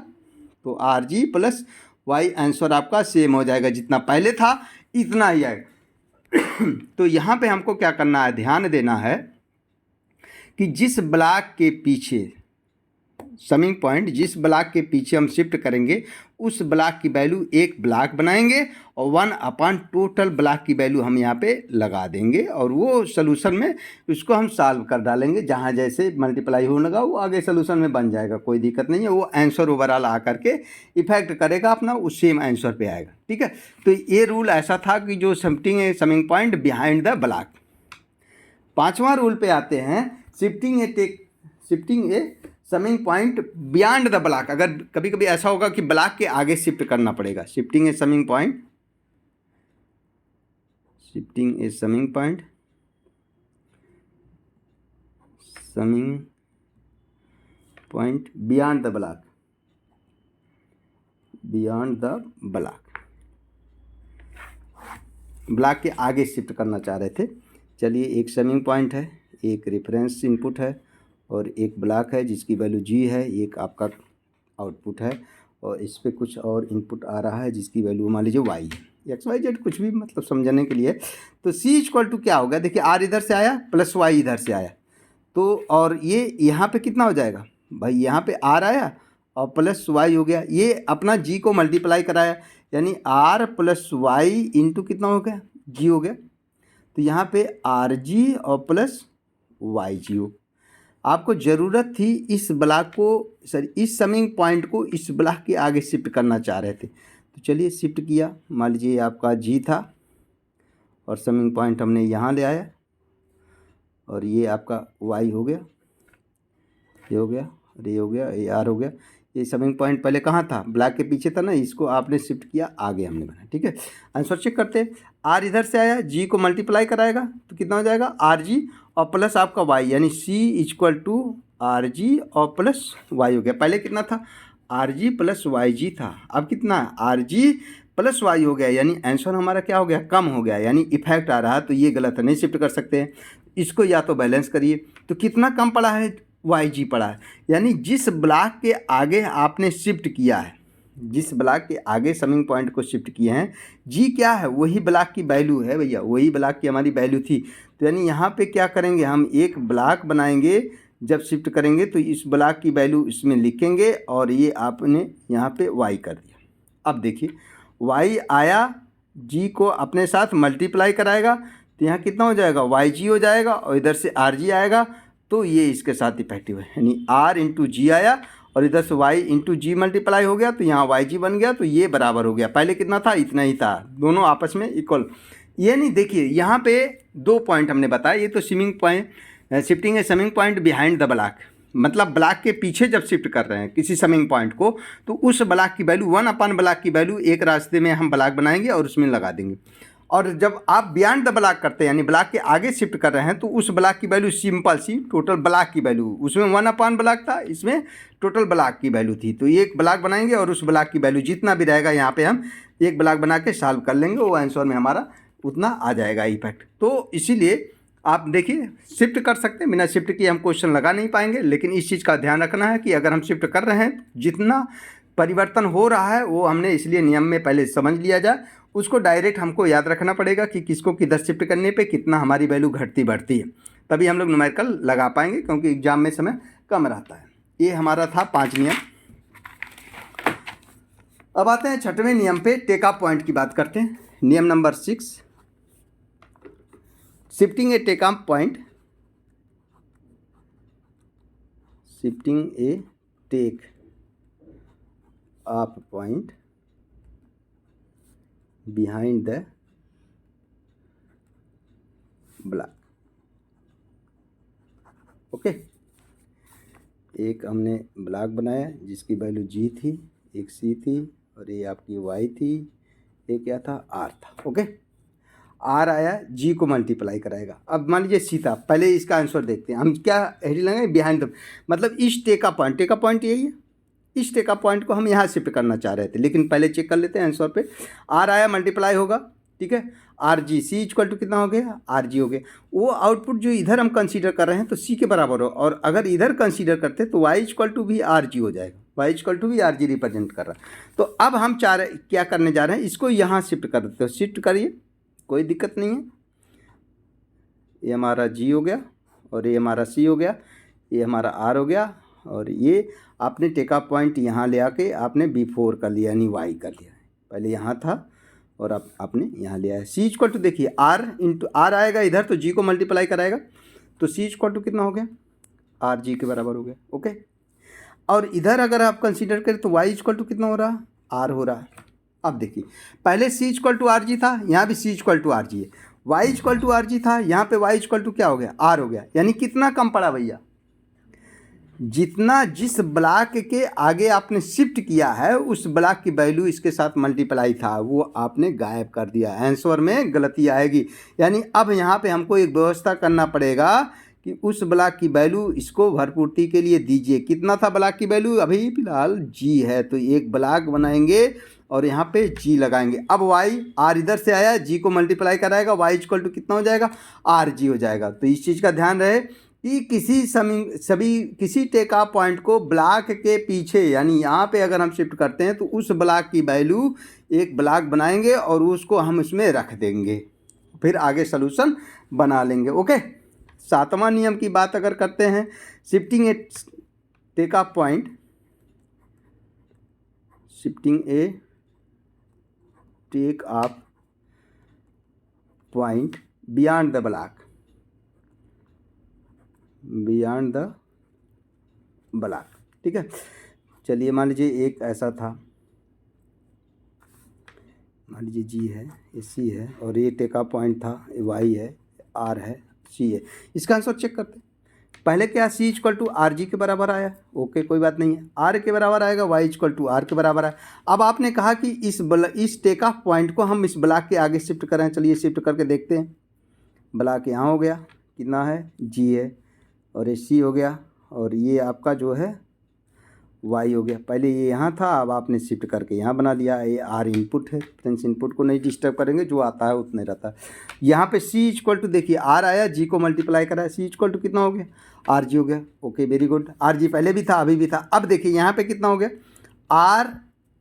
तो rg प्लस y आंसर आपका सेम हो जाएगा, जितना पहले था इतना ही आएगा। तो यहाँ पे हमको क्या करना है, ध्यान देना है कि जिस ब्लॉक के पीछे समिंग पॉइंट, जिस ब्लॉक के पीछे हम शिफ्ट करेंगे उस ब्लॉक की वैल्यू एक ब्लॉक बनाएंगे और 1/ टोटल ब्लॉक की वैल्यू हम यहाँ पे लगा देंगे और वो सोल्यूशन में उसको हम सॉल्व कर डालेंगे, जहाँ जैसे मल्टीप्लाई होने लगा वो आगे सोल्यूशन में बन जाएगा, कोई दिक्कत नहीं है। वो आंसर ओवरऑल आकर के इफेक्ट करेगा अपना, उस सेम आंसर पे आएगा। ठीक है, तो ये रूल ऐसा था कि जो shifting a summing point behind the block. पाँचवां रूल पे आते हैं, shifting a summing point beyond the block. अगर कभी कभी ऐसा होगा कि ब्लॉक के आगे शिफ्ट करना पड़ेगा, shifting a summing point beyond the block के आगे शिफ्ट करना चाह रहे थे। चलिए, एक समिंग पॉइंट है, एक रेफरेंस इनपुट है और एक ब्लॉक है जिसकी वैल्यू g है, एक आपका आउटपुट है और इस पर कुछ और इनपुट आ रहा है जिसकी वैल्यू मान लीजिए y है, XYZ कुछ भी मतलब समझने के लिए। तो c = क्या होगा, देखिए r इधर से आया प्लस y इधर से आया, तो और ये यहाँ पे कितना हो जाएगा भाई, यहाँ पे r आया और प्लस y हो गया, ये अपना g को मल्टीप्लाई कराया, यानी r प्लस y इंटू कितना हो गया g हो गया, तो यहाँ पे rg और प्लस yg हो। आपको ज़रूरत थी इस ब्लॉक को, सॉरी इस समिंग पॉइंट को इस ब्लॉक के आगे शिफ्ट करना चाह रहे थे, तो चलिए शिफ्ट किया। मान लीजिए आपका जी था और समिंग पॉइंट हमने यहाँ ले आया और ये आपका वाई हो गया, ये हो गया और ये हो गया, ये आर हो गया। ये समिंग पॉइंट पहले कहाँ था, ब्लॉक के पीछे था ना, इसको आपने शिफ्ट किया आगे हमने बनाया। ठीक है, आंसर चेक करते हैं। आर इधर से आया, जी को मल्टीप्लाई कराएगा तो कितना हो जाएगा आर जी और प्लस आपका वाई, यानी C = आर जी और प्लस वाई हो गया। पहले कितना था आर जी प्लस वाई जी था, अब कितना आर जी प्लस वाई हो गया, यानी आंसर हमारा क्या हो गया कम हो गया, यानी इफेक्ट आ रहा है, तो ये गलत है, नहीं शिफ्ट कर सकते हैं। इसको या तो बैलेंस करिए, तो कितना कम पड़ा है YG पड़ा है, यानी जिस ब्लॉक के आगे आपने शिफ्ट किया है, जिस ब्लॉक के आगे समिंग पॉइंट को शिफ्ट किए हैं, जी क्या है वही ब्लॉक की वैल्यू है भैया, वही ब्लॉक की हमारी वैल्यू थी। तो यानी यहाँ पे क्या करेंगे, हम एक ब्लॉक बनाएंगे, जब शिफ्ट करेंगे तो इस ब्लॉक की वैल्यू इसमें लिखेंगे और ये आपने यहाँ पे y कर दिया। अब देखिए y आया, g को अपने साथ मल्टीप्लाई कराएगा तो यहाँ कितना हो जाएगा YG हो जाएगा और इधर से RG आएगा, तो ये इसके साथ इफेक्टिव है, यानी R × G आया और इधर से y × G मल्टीप्लाई हो गया तो यहाँ YG बन गया, तो ये बराबर हो गया। पहले कितना था, इतना ही था, दोनों आपस में इक्वल। ये नहीं, देखिए यहाँ पे 2 पॉइंट हमने बताया, ये तो shifting a summing point behind the block, मतलब ब्लॉक के पीछे जब शिफ्ट कर रहे हैं किसी समिंग पॉइंट को, तो उस ब्लॉक की वैल्यू 1/ ब्लॉक की वैल्यू एक रास्ते में हम ब्लॉक बनाएंगे और उसमें लगा देंगे। और जब आप बियॉन्ड द ब्लॉक करते हैं, यानी ब्लॉक के आगे शिफ्ट कर रहे हैं, तो उस ब्लॉक की वैल्यू सिंपल सी टोटल ब्लॉक की वैल्यू, उसमें 1/ ब्लॉक था, इसमें टोटल ब्लॉक की वैल्यू थी, तो एक ब्लॉक बनाएंगे और उस ब्लॉक की वैल्यू जितना भी रहेगा यहाँ पे हम एक ब्लॉक बना के सॉल्व कर लेंगे, वो आंसर में हमारा उतना आ जाएगा इफेक्ट। तो इसीलिए आप देखिए शिफ्ट कर सकते हैं, बिना शिफ्ट किए हम क्वेश्चन लगा नहीं पाएंगे, लेकिन इस चीज़ का ध्यान रखना है कि अगर हम शिफ्ट कर रहे हैं जितना परिवर्तन हो रहा है वो हमने इसलिए नियम में पहले समझ लिया जाए, उसको डायरेक्ट हमको याद रखना पड़ेगा कि किसको किधर शिफ्ट करने पे कितना हमारी वैल्यू घटती बढ़ती है, तभी हम लोग न्यूमेरिकल लगा पाएंगे, क्योंकि एग्जाम में समय कम रहता है। ये हमारा था 5 नियम। अब आते हैं 6वें नियम पे, टेक ऑफ पॉइंट की बात करते हैं। नियम number 6, shifting a take off point, shifting a take off point behind the block. Okay, एक हमने ब्लॉक बनाया जिसकी वैल्यू जी थी, एक सी थी और ये आपकी वाई थी, ये क्या था आर था। ओके, आर आया, जी को मल्टीप्लाई कराएगा। अब मान लीजिए सी था, पहले इसका आंसर देखते हैं हम, क्या हेडिंग लगाएंगे, बिहाइंड द, मतलब इस टेका पॉइंट यही है, इस टेका पॉइंट को हम यहाँ शिफ्ट करना चाह रहे थे, लेकिन पहले चेक कर लेते हैं आंसर पे। आर आया, मल्टीप्लाई होगा, ठीक है, R G, C equal to कितना हो गया, आर जी हो गया। वो आउटपुट जो इधर हम कंसीडर कर रहे हैं तो सी के बराबर हो, और अगर इधर कंसीडर करते तो वाई इक्वल टू भी आर जी हो जाएगा, वाई इक्वल टू भी आर जी रिप्रेजेंट कर रहा है। तो अब हम क्या करने जा रहे हैं, इसको यहाँ शिफ्ट कर देते हो, शिफ्ट करिए, कोई दिक्कत नहीं है। ये हमारा जी हो गया और ये हमारा सी हो गया, ये हमारा आर हो गया, और ये आपने टेका पॉइंट यहाँ ले आके आपने B4 कर लिया, यानी वाई कर लिया। पहले यहाँ था और अब आपने यहाँ ले आया। सी इक्वल टू देखिए आर इंटू आर आएगा इधर तो जी को मल्टीप्लाई कराएगा, तो सी इक्वल टू कितना हो गया, आर जी के बराबर हो गया। ओके, और इधर अगर आप कंसीडर करें तो वाई इक्वल टू कितना हो रहा, आर हो रहा है। अब देखिए, पहले C equal to R G था, यहाँ भी C equal to R G है, Y equal to R G था, यहाँ पे वाई इक्वल टू क्या हो गया, आर हो गया। यानी कितना कम पड़ा भैया, जितना जिस ब्लॉक के आगे आपने शिफ्ट किया है उस ब्लॉक की वैल्यू इसके साथ मल्टीप्लाई था, वो आपने गायब कर दिया, आंसर में गलती आएगी। यानी अब यहाँ पे हमको एक व्यवस्था करना पड़ेगा कि उस ब्लॉक की वैल्यू इसको भरपूर्ति के लिए दीजिए। कितना था ब्लॉक की वैल्यू, अभी फिलहाल जी है, तो एक ब्लॉक बनाएंगे और यहाँ पे जी लगाएंगे। अब वाई, आर इधर से आया, जी को मल्टीप्लाई कराएगा, वाई इक्वल टू कितना हो जाएगा, आर जी हो जाएगा। तो इस चीज़ का ध्यान रहे कि किसी टेका पॉइंट को ब्लॉक के पीछे, यानी यहाँ पे अगर हम शिफ्ट करते हैं तो उस ब्लॉक की वैल्यू एक ब्लॉक बनाएंगे और उसको हम उसमें रख देंगे, फिर आगे सलूशन बना लेंगे। ओके, 7वां नियम की बात अगर करते हैं, shifting a takeoff point, shifting a take off point beyond the block, beyond the block. ठीक है, चलिए मान लीजिए एक ऐसा था, मान लीजिए जी है, ये सी है और ये टेका पॉइंट था, ये वाई है, आर है, सी है। इसका आंसर चेक करते हैं। पहले क्या, सी इक्वल टू आर जी के बराबर आया, ओके कोई बात नहीं है, आर के बराबर आएगा, वाई इक्वल टू आर के बराबर आया। अब आपने कहा कि इस टेक ऑफ पॉइंट को हम इस ब्लॉक के आगे शिफ्ट करें, चलिए शिफ्ट करके देखते हैं। ब्लॉक यहाँ हो गया, कितना है, जी है, और ये सी हो गया, और ये आपका जो है वाई हो गया। पहले ये यहाँ था, अब आपने शिफ्ट करके यहाँ बना दिया। ये आर इनपुट है, फ्रेंड्स इनपुट को नहीं डिस्टर्ब करेंगे, जो आता है उतने रहता है। यहाँ पे सी इक्वल टू देखिए आर आया, जी को मल्टीप्लाई करा, सी इक्वल टू कितना हो गया, आर जी हो गया। Okay very good, R G पहले भी था अभी भी था। अब देखिए यहाँ पे कितना हो गया, आर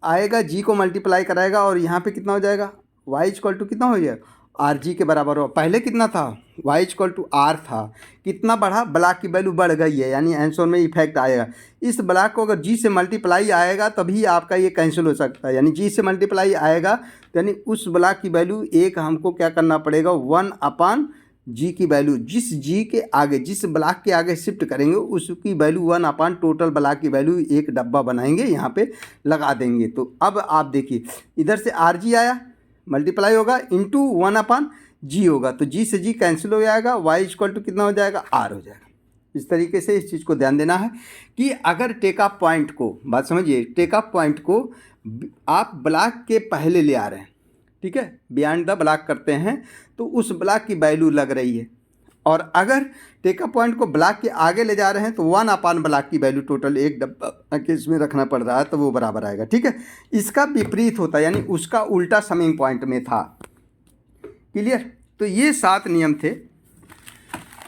आएगा, जी को मल्टीप्लाई कराएगा और यहाँ पे कितना हो जाएगा, वाई इक्वल टू कितना हो जाएगा, आर जी के बराबर हो। पहले कितना था, वाई इक्वल टू आर था, कितना बढ़ा, ब्लॉक की वैल्यू बढ़ गई है, यानी आंसर में इफेक्ट आएगा। इस ब्लॉक को अगर जी से मल्टीप्लाई आएगा तभी आपका ये कैंसिल हो सकता है, यानी जी से मल्टीप्लाई आएगा तो यानी उस ब्लॉक की वैल्यू एक हमको क्या करना पड़ेगा, 1 जी की वैल्यू, जिस जी के आगे, जिस ब्लॉक के आगे शिफ्ट करेंगे उसकी वैल्यू 1 टोटल ब्लॉक की वैल्यू एक डब्बा बनाएंगे, यहाँ पे लगा देंगे। तो अब आप देखिए इधर से आर जी आया, मल्टीप्लाई होगा इंटू 1 जी होगा, तो जी से जी कैंसिल हो जाएगा, वाई इक्वल टू कितना हो जाएगा, आर हो जाएगा। इस तरीके से इस चीज़ को ध्यान देना है कि अगर टेक ऑफ पॉइंट को, बात समझिए, टेक ऑफ पॉइंट को आप ब्लॉक के पहले ले आ रहे हैं, ठीक है, बियॉन्ड द ब्लॉक करते हैं तो उस ब्लॉक की वैल्यू लग रही है, और अगर टेक ऑफ पॉइंट को ब्लॉक के आगे ले जा रहे हैं तो 1 ब्लॉक की वैल्यू टोटल एक डब्बा के इसमें रखना पड़ रहा है, तो वो बराबर आएगा। ठीक है, इसका विपरीत होता है, यानी उसका उल्टा समिंग पॉइंट में था। क्लियर, तो ये 7 नियम थे।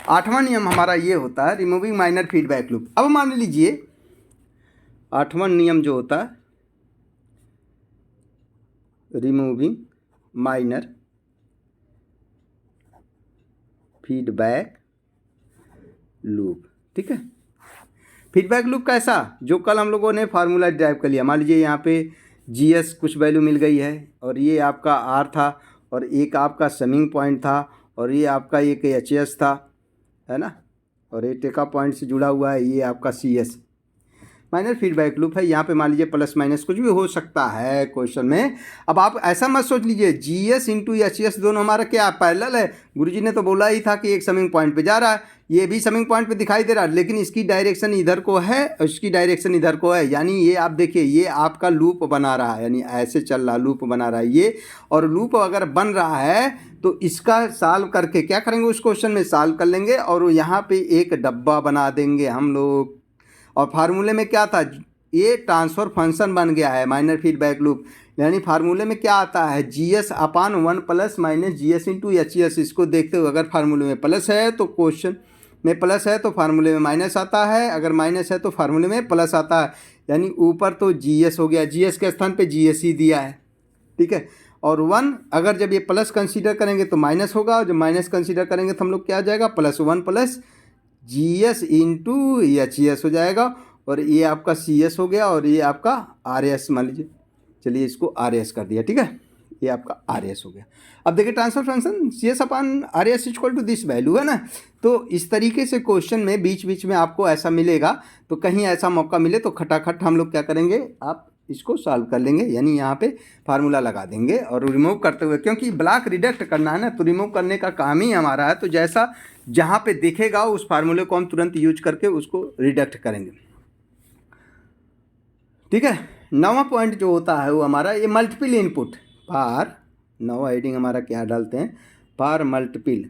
8वां नियम हमारा ये होता है, रिमूविंग माइनर फीडबैक लूप। अब मान लीजिए 8वां नियम जो होता है, रिमूविंग माइनर फीडबैक लूप। ठीक है, फीडबैक लूप कैसा, जो कल हम लोगों ने फार्मूला ड्राइव कर लिया। मान लीजिए यहाँ पे जीएस कुछ वैल्यू मिल गई है और ये आपका आर था और एक आपका समिंग पॉइंट था और ये आपका एक एच था, है ना, और ये टेका पॉइंट से जुड़ा हुआ है, ये आपका CS माइनर फीडबैक लूप है। यहाँ पे मान लीजिए प्लस माइनस कुछ भी हो सकता है क्वेश्चन में। अब आप ऐसा मत सोच लीजिए GS इंटू HS दोनों हमारा क्या पैरेलल है। गुरुजी ने तो बोला ही था कि एक समिंग पॉइंट पे जा रहा है, ये भी समिंग पॉइंट पे दिखाई दे रहा है, लेकिन इसकी डायरेक्शन इधर को है और इसकी डायरेक्शन इधर को है। यानी ये आप देखिए ये आपका लूप बना रहा है, यानी ऐसे चल रहा लूप बना रहा है ये। और लूप अगर बन रहा है तो इसका सॉल्व करके क्या करेंगे, उस क्वेश्चन में सॉल्व कर लेंगे और यहाँ पे एक डब्बा बना देंगे हम लोग। और फार्मूले में क्या था, ये ट्रांसफ़र फंक्शन बन गया है माइनर फीडबैक लूप। यानी फार्मूले में क्या आता है, GS अपान 1 plus minus GS into HS। इसको देखते हुए अगर फार्मूले में प्लस है तो क्वेश्चन में प्लस है तो फार्मूले में माइनस आता है, अगर माइनस है तो फार्मूले में प्लस आता है। यानी ऊपर तो GS हो गया, GS के स्थान पे GS ही दिया है, ठीक है। और 1 अगर जब ये प्लस कंसीडर करेंगे तो माइनस होगा, और जब माइनस कंसीडर करेंगे तो हम लोग क्या आ जाएगा, +1 प्लस GS इंटू HS हो जाएगा। और ये आपका CS हो गया और ये आपका RS मान लीजिए, चलिए इसको RS कर दिया, ठीक है, ये आपका RS हो गया। अब देखिए transfer function CS upon RS equal to this value है ना। तो इस तरीके से क्वेश्चन में बीच बीच में आपको ऐसा मिलेगा, तो कहीं ऐसा मौका मिले तो खटाखट हम लोग क्या करेंगे, आप इसको सॉल्व कर लेंगे। यानी यहाँ पे फार्मूला लगा देंगे और रिमूव करते हुए, क्योंकि ब्लॉक रिडक्ट करना है ना, तो रिमूव करने का काम ही हमारा है। तो जैसा जहाँ पे दिखेगा उस फार्मूले को हम तुरंत यूज करके उसको रिडक्ट करेंगे, ठीक है। 9वां पॉइंट जो होता है वो हमारा ये मल्टीपल इनपुट फॉर, 9वां हेडिंग हमारा क्या डालते हैं, for multiple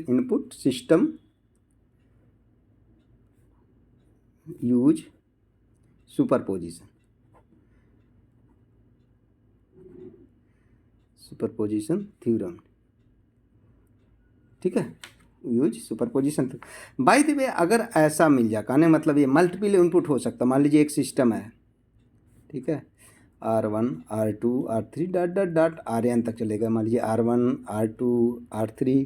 input system use superposition theorem, ठीक है, use superposition. By the way अगर ऐसा मिल जाए, कहने मतलब ये मल्टीपल इनपुट हो सकता है। मान लीजिए एक सिस्टम है, ठीक है, R1 R2 R3 dot dot dot RN तक चलेगा। मान लीजिए R1 R2 R3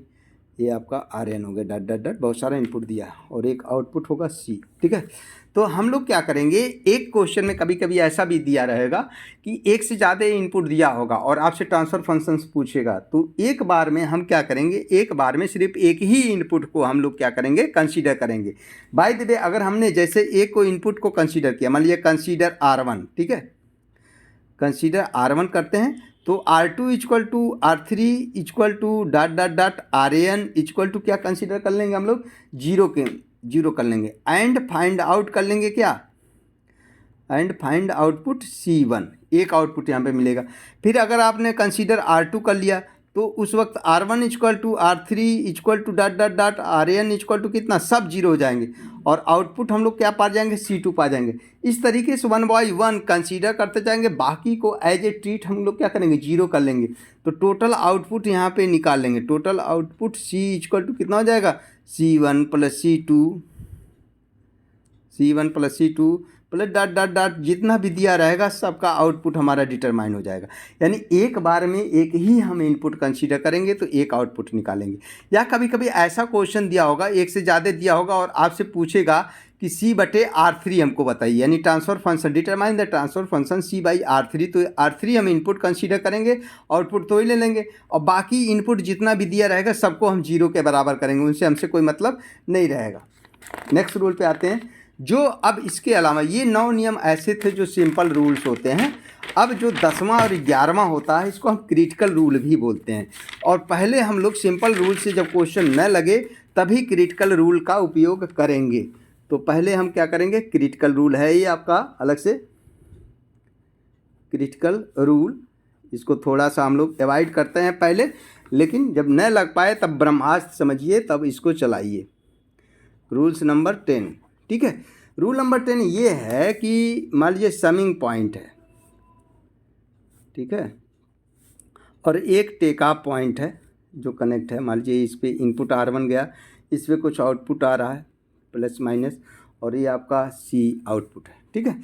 ये आपका RN हो गया, डॉट डॉट डॉट बहुत सारा इनपुट दिया और एक आउटपुट होगा C, ठीक है। तो हम लोग क्या करेंगे, एक क्वेश्चन में कभी कभी ऐसा भी दिया रहेगा कि एक से ज़्यादा इनपुट दिया होगा और आपसे ट्रांसफ़र फंक्शंस पूछेगा, तो एक बार में हम क्या करेंगे, एक बार में सिर्फ एक ही इनपुट को हम लोग क्या करेंगे, कंसीडर करेंगे। बाय द वे अगर हमने जैसे एक को इनपुट को कंसीडर किया, मान लीजिए कंसीडर R1, ठीक है, कंसीडर R1 करते हैं तो R2 equal to R3 equal to dot dot dot RN equal to क्या कंसीडर कर लेंगे हम लोग, जीरो कर लेंगे। एंड फाइंड आउट कर लेंगे क्या, एंड फाइंड आउटपुट C1, एक आउटपुट यहाँ पे मिलेगा। फिर अगर आपने कंसीडर R2 कर लिया तो उस वक्त R1 equal to R3 equal to dot dot dot RN equal to कितना, सब जीरो हो जाएंगे और आउटपुट हम लोग क्या पा जाएंगे, C2 पा जाएंगे। इस तरीके से 1 बाय 1 कंसीडर करते जाएंगे, बाकी को एज ए ट्रीट हम लोग क्या करेंगे, जीरो कर लेंगे। तो टोटल आउटपुट यहाँ पे निकाल लेंगे। Total output C equal to कितना हो जाएगा, C1 plus C2 plus dot dot dot जितना भी दिया रहेगा सबका आउटपुट हमारा डिटरमाइन हो जाएगा। यानी एक बार में एक ही हम इनपुट कंसीडर करेंगे तो एक आउटपुट निकालेंगे। या कभी कभी ऐसा क्वेश्चन दिया होगा, एक से ज़्यादा दिया होगा और आपसे पूछेगा कि C/R3 हमको बताइए, यानी transfer function determine the transfer function C/R3। तो R3 हम इनपुट कंसीडर करेंगे, आउटपुट तो ही ले लेंगे और बाकी इनपुट जितना भी दिया रहेगा सबको हम जीरो के बराबर करेंगे, उनसे हमसे कोई मतलब नहीं रहेगा। नेक्स्ट रूल पे आते हैं। जो अब इसके अलावा ये 9 नियम ऐसे थे जो सिंपल रूल्स होते हैं। अब जो 10वां और 11वां होता है इसको हम क्रिटिकल रूल भी बोलते हैं। और पहले हम लोग सिंपल रूल से जब क्वेश्चन न लगे तभी क्रिटिकल रूल का उपयोग करेंगे। तो पहले हम क्या करेंगे, क्रिटिकल रूल है ये आपका अलग से क्रिटिकल रूल, इसको थोड़ा सा हम लोग अवॉइड करते हैं पहले, लेकिन जब न लग पाए तब ब्रह्मास्त्र समझिए, तब इसको चलाइए। रूल्स नंबर 10, ठीक है। रूल नंबर 10 ये है कि मान लीजिए समिंग पॉइंट है, ठीक है, और एक टेक ऑफ पॉइंट है जो कनेक्ट है। मान लीजिए इस पे इनपुट R1 गया, इस पे कुछ आउटपुट आ रहा है प्लस माइनस, और ये आपका C आउटपुट है, ठीक है।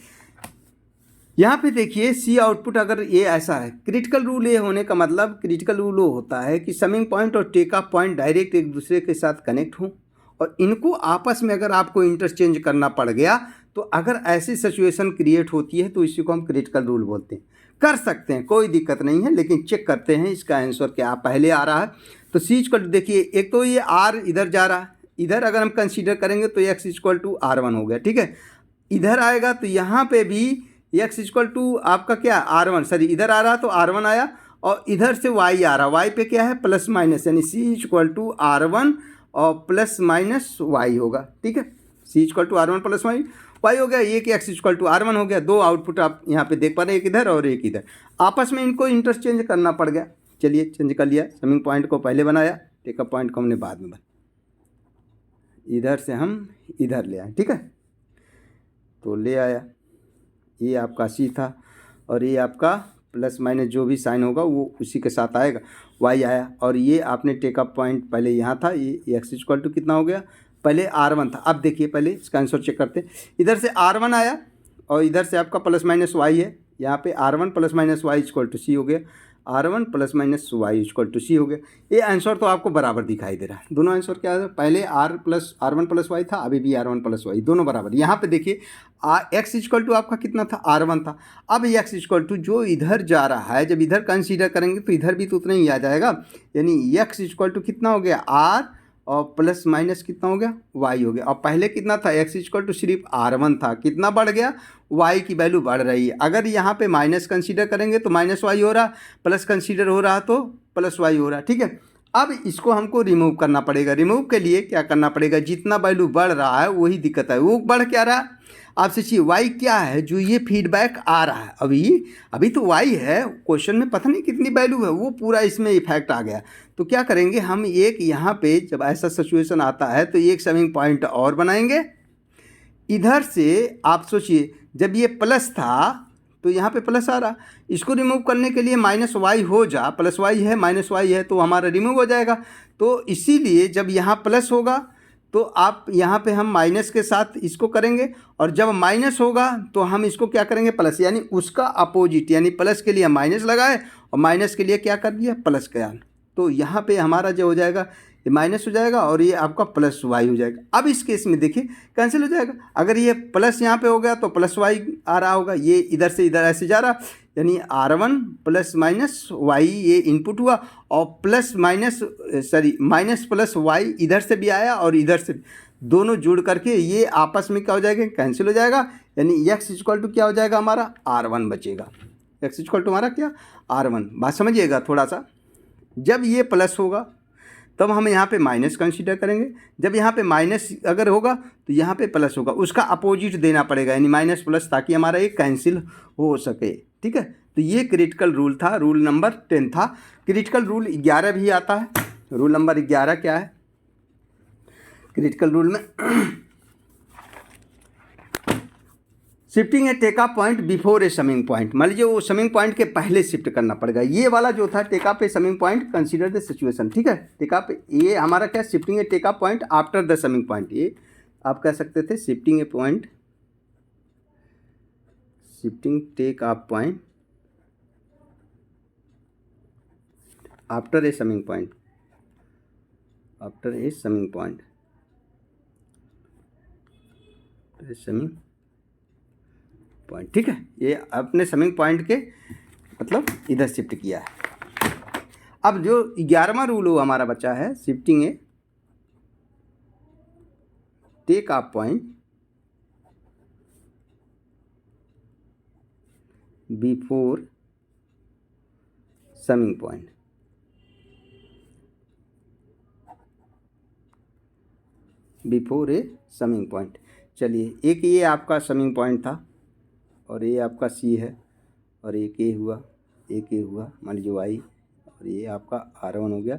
यहाँ पे देखिए C आउटपुट अगर ये ऐसा है, क्रिटिकल रूल ये होने का मतलब, क्रिटिकल रूल वो होता है कि समिंग पॉइंट और टेक ऑफ पॉइंट डायरेक्ट एक दूसरे के साथ कनेक्ट हों और इनको आपस में अगर आपको इंटरचेंज करना पड़ गया तो अगर ऐसी सिचुएशन क्रिएट होती है तो इसी को हम क्रिटिकल रूल बोलते हैं। कर सकते हैं, कोई दिक्कत नहीं है, लेकिन चेक करते हैं इसका आंसर क्या पहले आ रहा है। तो सी इक्वल टू देखिए, एक तो ये आर इधर जा रहा है, इधर अगर हम कंसीडर करेंगे तो एक्स इक्वल टू R1 हो गया, ठीक है। इधर आएगा तो यहाँ पे भी एक्स इक्वल टू आपका क्या R1, सॉरी इधर आ रहा तो R1 आया, और इधर से y आ रहा, y पे क्या है प्लस माइनस, यानी सी इक्वल टू R1 और प्लस माइनस y होगा, ठीक है। C equal to R1 plus y हो गया, ये कि एक्स इक्वल टू R1 हो गया। दो आउटपुट आप यहाँ पे देख पा रहे हैं, एक इधर और एक इधर, आपस में इनको इंटरचेंज करना पड़ गया। चलिए चेंज कर लिया, समिंग पॉइंट को पहले बनाया, टेकअप पॉइंट को हमने बाद में बनाया, इधर से हम इधर ले आए, ठीक है। तो ले आया, ये आपका सी था और ये आपका प्लस माइनस जो भी साइन होगा वो उसी के साथ आएगा, वाई आया। और ये आपने टेकअप पॉइंट पहले यहाँ था, ये एक्स इक्वल टू कितना हो गया, पहले R1 था। अब देखिए पहले इसका आंसर चेक करते हैं, इधर से R1 आया और इधर से आपका प्लस माइनस वाई है, यहाँ पे R1 plus minus Y equal to C हो गया, R1 plus minus Y equal to C हो गया। ये आंसर तो आपको बराबर दिखाई दे रहा है, दोनों आंसर क्या है, पहले R1 प्लस वाई था, अभी भी R1 प्लस वाई, दोनों बराबर। यहाँ पे देखिए एक्स इक्वल टू आपका कितना था, R1 था। अब एक्स इक्वल टू जो इधर जा रहा है, जब इधर कंसीडर करेंगे तो इधर भी तो उतना ही आ जाएगा, यानी एक्स इक्वल टू कितना हो गया R और प्लस माइनस कितना हो गया y हो गया। और पहले कितना था, एक्स इक्वल टू सिर्फ R1 था, कितना बढ़ गया, y की वैल्यू बढ़ रही है। अगर यहाँ पे माइनस कंसीडर करेंगे तो माइनस वाई हो रहा, प्लस कंसीडर हो रहा तो प्लस वाई हो रहा, ठीक है। अब इसको हमको रिमूव करना पड़ेगा। रिमूव के लिए क्या करना पड़ेगा, जितना वैल्यू बढ़ रहा है वही दिक्कत है, वो बढ़ क्या रहा है आपसे चाहिए, y क्या है जो ये फीडबैक आ रहा है, अभी तो y है, क्वेश्चन में पता नहीं कितनी वैल्यू है, वो पूरा इसमें इफेक्ट आ गया। तो क्या करेंगे हम, एक यहाँ पे जब ऐसा सिचुएशन आता है तो एक समिंग पॉइंट और बनाएंगे। इधर से आप सोचिए, जब ये प्लस था तो यहाँ पे प्लस आ रहा, इसको रिमूव करने के लिए माइनस वाई हो जा, प्लस वाई है माइनस वाई है तो हमारा रिमूव हो जाएगा। तो इसीलिए जब यहाँ प्लस होगा तो आप यहाँ पे हम माइनस के साथ इसको करेंगे, और जब माइनस होगा तो हम इसको क्या करेंगे प्लस, यानी उसका अपोजिट, यानी प्लस के लिए माइनस लगाए और माइनस के लिए क्या कर दिया प्लस किया। तो यहाँ पे हमारा जो हो जाएगा ये माइनस हो जाएगा और ये आपका प्लस वाई हो जाएगा। अब इस केस में देखिए कैंसिल हो जाएगा, अगर ये प्लस यहाँ पे हो गया तो प्लस वाई आ रहा होगा, ये इधर से इधर ऐसे जा रहा, यानी R1 प्लस माइनस वाई ये इनपुट हुआ, और plus minus minus plus Y इधर से भी आया और इधर से, दोनों जुड़ करके ये आपस में क्या हो जाएगा, कैंसिल हो जाएगा, यानी x इक्वल टू क्या हो जाएगा हमारा R1 बचेगा। x इक्वल टू हमारा क्या R1, बात समझिएगा थोड़ा सा। जब ये प्लस होगा तब हम यहाँ पे माइनस कंसीडर करेंगे, जब यहाँ पे माइनस अगर होगा तो यहाँ पे प्लस होगा, उसका अपोजिट देना पड़ेगा, यानी माइनस प्लस, ताकि हमारा ये कैंसिल हो सके, ठीक है। तो ये क्रिटिकल रूल था, रूल नंबर 10 था। क्रिटिकल रूल 11 भी आता है, रूल नंबर 11 क्या है क्रिटिकल रूल में, shifting a take up point before a summing point. मान लीजिए वो समिंग पॉइंट के पहले शिफ्ट करना पड़ेगा। ये वाला जो था take up a summing point, consider the situation, ठीक है। टेक अप, ये हमारा क्या, shifting a take up point after the summing point, ये आप कह सकते थे shifting a point, shifting take up point after a summing point, after a summing point, summing point, ठीक है। ये अपने समिंग पॉइंट के मतलब इधर शिफ्ट किया है। अब जो 11वां रूल वो हमारा बचा है, shifting a take up point before summing point, before a summing point. चलिए, एक ये आपका समिंग पॉइंट था और ये आपका सी है, और एक ये हुआ, एक ये हुआ, मान लीजिए वाई, और ये आपका R1 हो गया,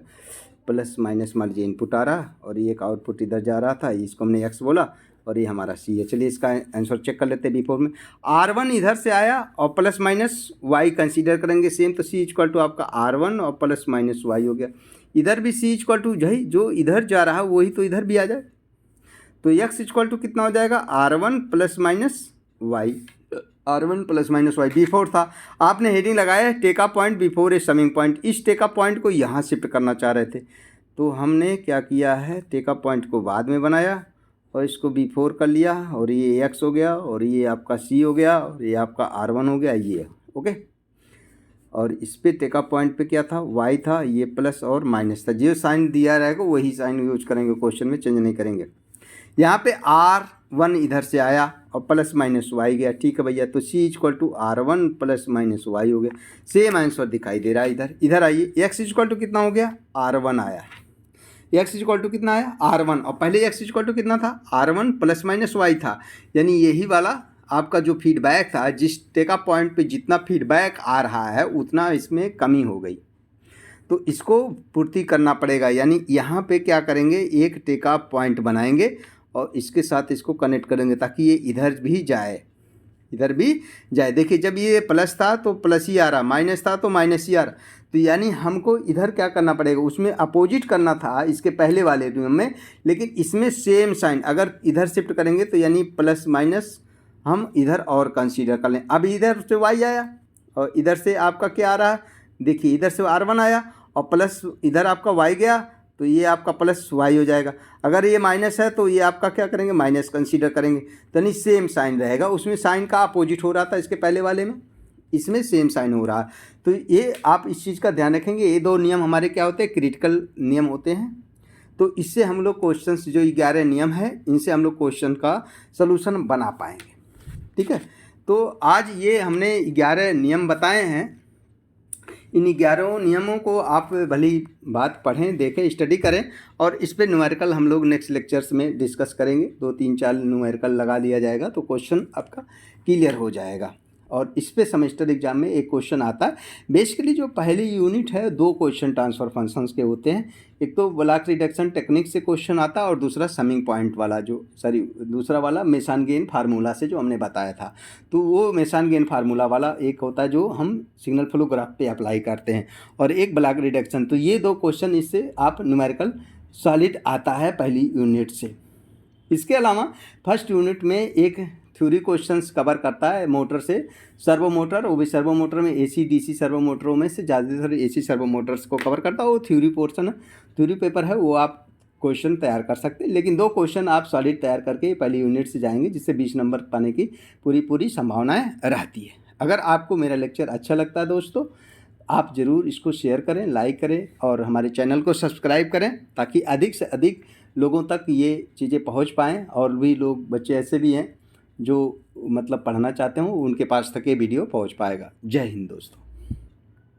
प्लस माइनस मान लीजिए इनपुट आ रहा, और ये एक आउटपुट इधर जा रहा था, इसको हमने एक्स बोला, और ये हमारा सी है। चलिए इसका आंसर चेक कर लेते हैं। बिफोर में R1 इधर से आया और प्लस माइनस वाई कंसीडर करेंगे सेम, तो सी इक्वल टू आपका R1 और प्लस माइनस वाई हो गया। इधर भी सी इक्वल टू जो इधर जा रहा है वही तो इधर भी आ जाए, तो एक्स इक्वल टू कितना हो जाएगा R1 plus minus Y, R1 plus minus Y. Before था, आपने हेडिंग लगाया take up point before a summing point, इस टेक अप पॉइंट को यहाँ शिफ्ट करना चाह रहे थे, तो हमने क्या किया है, टेक अप पॉइंट को बाद में बनाया और इसको बिफोर कर लिया, और ये एक्स हो गया, और ये आपका सी हो गया, और ये आपका R1 हो गया, ये ओके। और इस पे टेका पॉइंट पे क्या था, y था, ये प्लस और माइनस था। जो साइन दिया रहेगा वही साइन यूज करेंगे, क्वेश्चन में चेंज नहीं करेंगे। यहाँ पे R1 इधर से आया और प्लस माइनस वाई गया, ठीक है भैया। तो C equal to R1 plus minus Y हो गया। सेम आंसर दिखाई दे रहा है इधर। इधर आइए, x इक्वल टू कितना हो गया, R1 आया। x इक्वल टू कितना आया, R1, और पहले x इक्वल टू कितना था, R1 प्लस माइनस वाई था। यानी यही वाला आपका जो फीडबैक था, जिस टेका पॉइंट पे जितना फीडबैक आ रहा है उतना इसमें कमी हो गई, तो इसको पूर्ति करना पड़ेगा। यानी यहाँ पे क्या करेंगे, एक टेका पॉइंट बनाएंगे और इसके साथ इसको कनेक्ट करेंगे ताकि ये इधर भी जाए, इधर भी जाए। देखिए जब ये प्लस था तो प्लस ही आ रहा, माइनस था तो माइनस ही आ रहा। तो यानी हमको इधर क्या करना पड़ेगा, उसमें अपोजिट करना था इसके पहले वाले नियम में, लेकिन इसमें सेम साइन अगर इधर शिफ्ट करेंगे तो यानी प्लस माइनस हम इधर और कंसीडर कर लें। अब इधर से y आया और इधर से आपका क्या आ रहा है, देखिए इधर से R1 आया और प्लस इधर आपका y गया, तो ये आपका प्लस y हो जाएगा। अगर ये माइनस है तो ये आपका क्या करेंगे, माइनस कंसीडर करेंगे। तो नहीं सेम साइन रहेगा, उसमें साइन का अपोजिट हो रहा था इसके पहले वाले में, इसमें सेम साइन हो रहा है। तो ये आप इस चीज़ का ध्यान रखेंगे। ये दो नियम हमारे क्या होते हैं, क्रिटिकल नियम होते हैं। तो इससे हम लोग क्वेश्चंस जो 11 नियम है, इनसे हम लोग क्वेश्चन का सलूशन बना पाएंगे, ठीक है। तो आज ये हमने 11 नियम बताए हैं। इन 11 नियमों को आप भली बात पढ़ें, देखें, स्टडी करें, और इस पे न्यूमेरिकल हम लोग नेक्स्ट लेक्चर्स में डिस्कस करेंगे। 2-3-4 न्यूमेरिकल लगा लिया जाएगा तो क्वेश्चन आपका क्लियर हो जाएगा। और इस पे सेमेस्टर एग्जाम में एक क्वेश्चन आता है। बेसिकली जो पहली यूनिट है, 2 क्वेश्चन ट्रांसफर फंक्शंस के होते हैं। एक तो ब्लॉक रिडक्शन टेक्निक से क्वेश्चन आता है और दूसरा समिंग पॉइंट वाला दूसरा वाला मेसन गेन फार्मूला से जो हमने बताया था। तो वो मेसन गेन फार्मूला वाला एक होता है जो हम सिग्नल फ्लो ग्राफ पे अप्लाई करते हैं, और एक ब्लॉक रिडक्शन। तो ये 2 क्वेश्चन इससे आप न्यूमेरिकल सॉलिड आता है पहली यूनिट से। इसके अलावा फर्स्ट यूनिट में एक थ्योरी क्वेश्चंस कवर करता है मोटर से, सर्वो मोटर, वो भी सर्वो मोटर में AC DC सर्वो मोटरों में से ज़्यादातर AC सर्वो मोटर्स को कवर करता है। वो थ्योरी पोर्शन है, थ्योरी पेपर है, वो आप क्वेश्चन तैयार कर सकते हैं। लेकिन 2 क्वेश्चन आप सॉलिड तैयार करके पहली यूनिट से जाएंगे, जिससे 20 नंबर पाने की पूरी संभावनाएँ रहती है। अगर आपको मेरा लेक्चर अच्छा लगता है दोस्तों, आप ज़रूर इसको शेयर करें, लाइक करें और हमारे चैनल को सब्सक्राइब करें, ताकि अधिक से अधिक लोगों तक ये चीज़ें पहुंच पाएँ। और भी लोग, बच्चे ऐसे भी हैं जो मतलब पढ़ना चाहते हो, उनके पास तक ये वीडियो पहुंच पाएगा। जय हिंद दोस्तों।